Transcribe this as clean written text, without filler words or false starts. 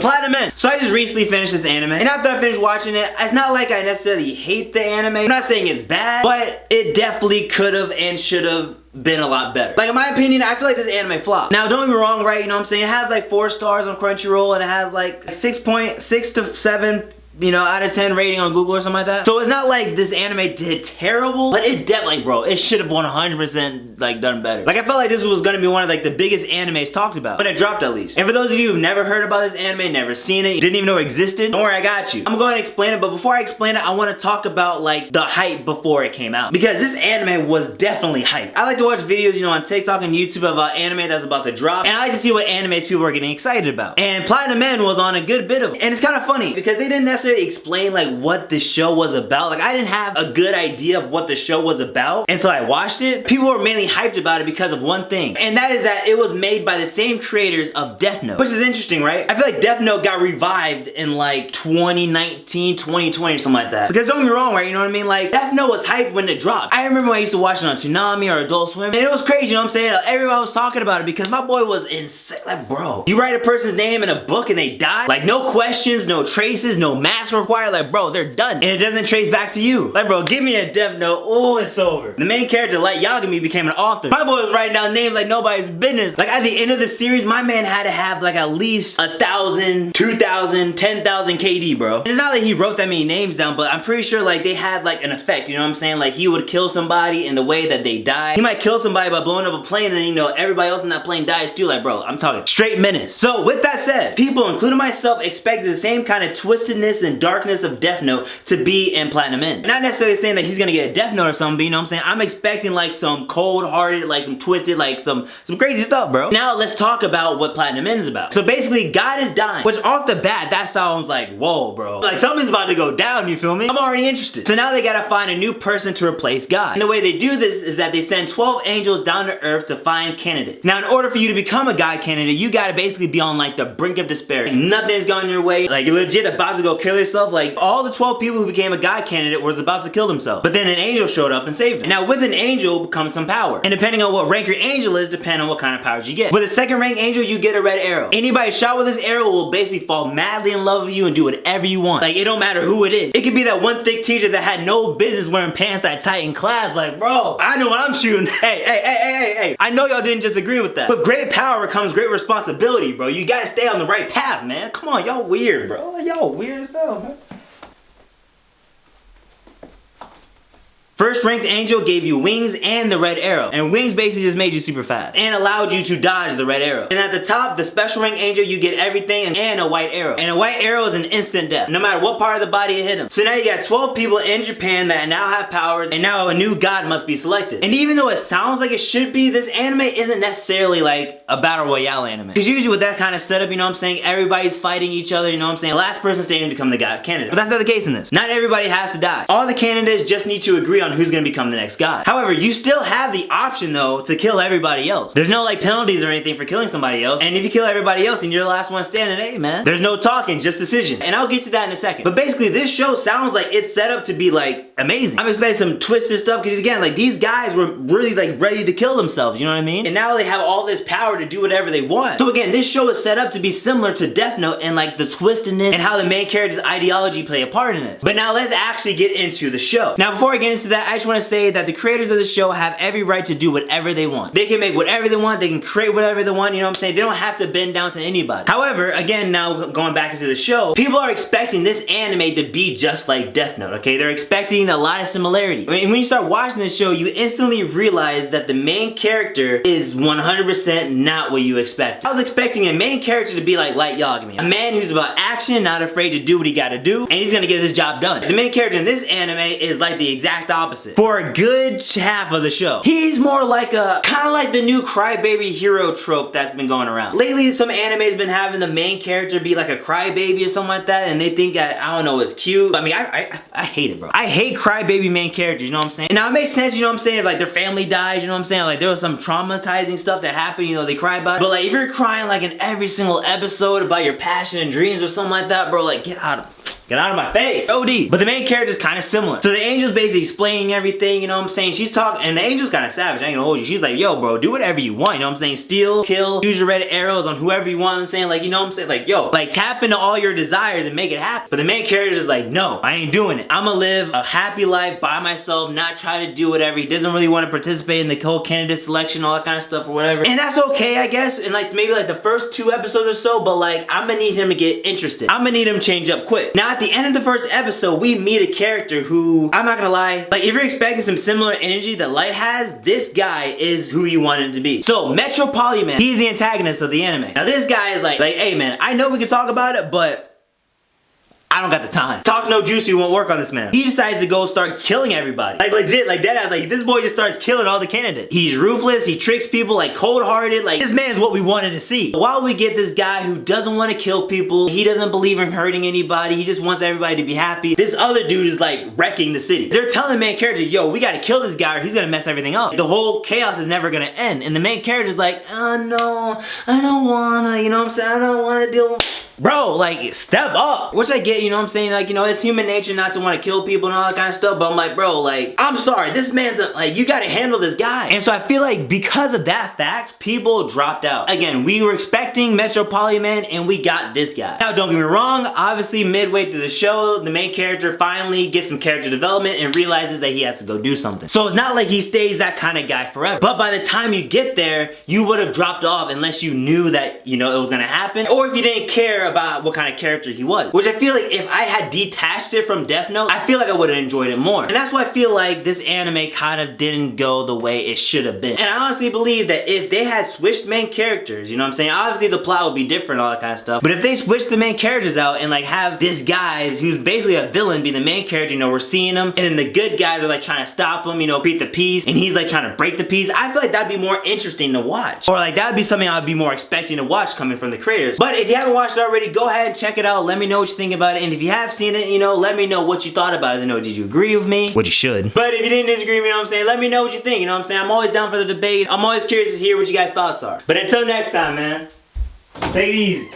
Platinum End. So I just recently finished this anime, and after I finished watching it, it's not like I necessarily hate the anime. I'm not saying it's bad, but it definitely could have and should have been a lot better. Like in my opinion, I feel like this anime flopped. Now don't get me wrong, right? You know what I'm saying? It has like 4 stars on Crunchyroll, and it has like 6.6 to 7, you know, out of 10 rating on Google or something like that. So it's not like this anime did terrible, but it definitely, like, bro, it should have 100% like done better. Like I felt like this was gonna be one of like the biggest animes talked about, but it dropped at least. And for those of you who've never heard about this anime, never seen it, didn't even know it existed, don't worry, I got you. I'm going to explain it, but before I explain it, I want to talk about like the hype before it came out, because this anime was definitely hype. I like to watch videos, you know, on TikTok and YouTube about anime that's about to drop, and I like to see what animes people are getting excited about. And Platinum End was on a good bit of it. And it's kind of funny because they didn't necessarily explain like what the show was about. Like I didn't have a good idea of what the show was about until I watched it. People were mainly hyped about it because of one thing, and that is that it was made by the same creators of Death Note, which is interesting, right? I feel like Death Note got revived in like 2019, 2020 or something like that. Because don't get me wrong, right? You know what I mean? Like Death Note was hyped when it dropped. I remember when I used to watch it on Toonami or Adult Swim, and it was crazy, you know what I'm saying? Everybody was talking about it because my boy was insane. Like, bro, you write a person's name in a book and they die? Like no questions, no traces, no mask required. Like, bro, they're done. And it doesn't trace back to you. Like, bro, give me a Death Note. Oh, it's over. The main character, Light Yagami, became an author. My boy was writing down names like nobody's business. Like, at the end of the series, my man had to have like at least 1,000, 2,000, 10,000 KD, bro. And it's not like he wrote that many names down, but I'm pretty sure like they had like an effect, you know what I'm saying? Like he would kill somebody in the way that they die. He might kill somebody by blowing up a plane, and then, you know, everybody else in that plane dies too. Like, bro, I'm talking straight menace. So with that said, people, including myself, expected the same kind of twistedness and darkness of Death Note to be in Platinum End. Not necessarily saying that he's gonna get a Death Note or something, but you know what I'm saying? I'm expecting like some cold-hearted, like some twisted, like some crazy stuff, bro. Now let's talk about what Platinum End is about. So basically, God is dying, which off the bat, that sounds like, whoa, bro. Like something's about to go down, you feel me? I'm already interested. So now they gotta find a new person to replace God. And the way they do this is that they send 12 angels down to earth to find candidates. Now in order for you to become a God candidate, you gotta basically be on like the brink of despair. Like, nothing's gone your way. Like you're legit about to go kill yourself. Like all the 12 people who became a God candidate was about to kill themselves. But then an angel showed up and saved them. And now with an angel comes some power. And depending on what rank your angel is, depends on what kind of powers you get. With a second rank angel, you get a red arrow. Anybody shot with this arrow will basically fall madly in love with you and do whatever you want. Like it don't matter who it is. It could be that one thick teacher that had no business wearing pants that tight in class. Like, bro, I know what I'm shooting. Hey. I know y'all didn't just agree with that. With great power comes great responsibility, bro. You gotta stay on the right path, man. Come on, y'all weird, bro. Y'all weird as hell, man. First ranked angel gave you wings and the red arrow. And wings basically just made you super fast and allowed you to dodge the red arrow. And at the top, the special ranked angel, you get everything and a white arrow. And a white arrow is an instant death, no matter what part of the body it hit him. So now you got 12 people in Japan that now have powers, and now a new god must be selected. And even though it sounds like it should be, this anime isn't necessarily like a battle royale anime. Because usually with that kind of setup, you know what I'm saying, everybody's fighting each other, you know what I'm saying, last person standing to become the god candidate. But that's not the case in this. Not everybody has to die. All the candidates just need to agree on who's gonna become the next god. However, you still have the option though to kill everybody else. There's no like penalties or anything for killing somebody else. And if you kill everybody else and you're the last one standing, hey man, there's no talking, just decision. And I'll get to that in a second. But basically this show sounds like it's set up to be like amazing. I'm expecting some twisted stuff because again, like these guys were really like ready to kill themselves, you know what I mean? And now they have all this power to do whatever they want. So again, this show is set up to be similar to Death Note and like the twistedness and how the main character's ideology play a part in this. But now let's actually get into the show. Now before I get into that, I just want to say that the creators of the show have every right to do whatever they want. They can make whatever they want, they can create whatever they want, you know what I'm saying? They don't have to bend down to anybody. However, again, now going back into the show, people are expecting this anime to be just like Death Note, okay? They're expecting a lot of similarity. And when you start watching this show, you instantly realize that the main character is 100% not what you expect. I was expecting a main character to be like Light Yagami, a man who's about action, not afraid to do what he gotta do, and he's gonna get his job done. The main character in this anime is like the exact opposite. For a good half of the show, he's more like a kind of like the new crybaby hero trope that's been going around lately. Some anime's been having the main character be like a crybaby or something like that, and they think that, I don't know, it's cute. I mean, I hate it, bro. I hate crybaby main characters, you know what I'm saying? And now it makes sense, you know what I'm saying, if like their family dies, you know what I'm saying, like there was some traumatizing stuff that happened, you know, they cry about it. But like if you're crying like in every single episode about your passion and dreams or something like that, bro, like get out of Get out of my face. OD. But the main character is kind of similar. So the angel's basically explaining everything, you know what I'm saying? She's talking, and the angel's kind of savage, I ain't gonna hold you. She's like, yo, bro, do whatever you want, you know what I'm saying? Steal, kill, use your red arrows on whoever you want, I'm saying? Like, you know what I'm saying? Like, yo, like tap into all your desires and make it happen. But the main character is like, no, I ain't doing it. I'ma live a happy life by myself, not try to do whatever. He doesn't really want to participate in the whole candidate selection, all that kind of stuff or whatever. And that's okay, I guess, in like maybe like the first 2 episodes or so, but like I'm gonna need him to get interested. I'm gonna need him to change up quick. Now at the end of the first episode, we meet a character who, I'm not gonna lie, like if you're expecting some similar energy that Light has, this guy is who you want him to be. So Metro Polyman, he's the antagonist of the anime. Now this guy is like, hey man, I know we can talk about it, but I don't got the time. Talk no juicy won't work on this man. He decides to go start killing everybody. Like legit, like deadass, like this boy just starts killing all the candidates. He's ruthless, he tricks people, like cold-hearted, like this man's what we wanted to see. While we get this guy who doesn't want to kill people, he doesn't believe in hurting anybody, he just wants everybody to be happy. This other dude is like wrecking the city. They're telling the main character, yo, we gotta kill this guy or he's gonna mess everything up. The whole chaos is never gonna end. And the main character's like, oh no, I don't wanna, you know what I'm saying? I don't wanna deal. Bro, like, step up. Which I get, you know what I'm saying? Like, you know, it's human nature not to want to kill people and all that kind of stuff. But I'm like, bro, like, I'm sorry. This man's, like, you gotta handle this guy. And so I feel like because of that fact, people dropped out. Again, we were expecting Metro Polyman and we got this guy. Now, don't get me wrong. Obviously, midway through the show, the main character finally gets some character development and realizes that he has to go do something. So it's not like he stays that kind of guy forever. But by the time you get there, you would have dropped off unless you knew that, you know, it was gonna happen. Or if you didn't care about what kind of character he was. Which I feel like if I had detached it from Death Note, I feel like I would have enjoyed it more. And that's why I feel like this anime kind of didn't go the way it should have been. And I honestly believe that if they had switched main characters, you know what I'm saying? Obviously the plot would be different, all that kind of stuff. But if they switched the main characters out and like have this guy who's basically a villain be the main character, you know, we're seeing him, and then the good guys are like trying to stop him, you know, create the peace, and he's like trying to break the peace, I feel like that'd be more interesting to watch. Or like that'd be something I'd be more expecting to watch coming from the creators. But if you haven't watched it already, go ahead and check it out. Let me know what you think about it. And if you have seen it, you know, let me know what you thought about it. You know, did you agree with me? What you should. But if you didn't disagree, you know what I'm saying? Let me know what you think. You know what I'm saying? I'm always down for the debate. I'm always curious to hear what you guys' thoughts are. But until next time, man, take it easy.